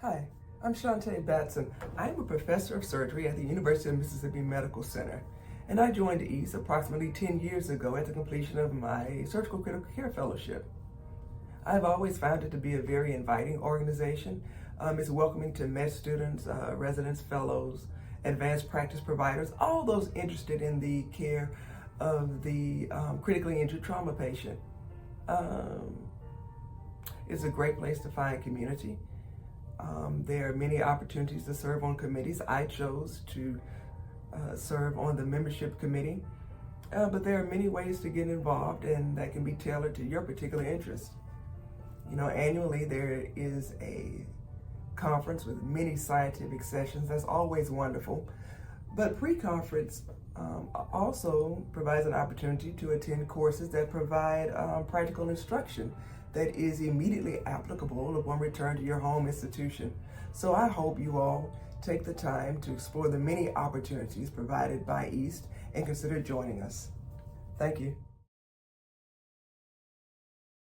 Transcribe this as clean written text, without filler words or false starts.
Hi, I'm Shantae Batson. I'm a professor of surgery at the University of Mississippi Medical Center, and I joined EAST approximately 10 years ago at the completion of my Surgical Critical Care Fellowship. I've always found it to be a very inviting organization. It's welcoming to med students, residents, fellows, advanced practice providers, all those interested in the care of the critically injured trauma patient. Um, it's a great place to find community. There are many opportunities to serve on committees. I chose to serve on the membership committee, but there are many ways to get involved, and that can be tailored to your particular interest. You know, annually there is a conference with many scientific sessions. That's always wonderful. But pre-conference also provides an opportunity to attend courses that provide practical instruction that is immediately applicable upon return to your home institution. So I hope you all take the time to explore the many opportunities provided by EAST and consider joining us. Thank you.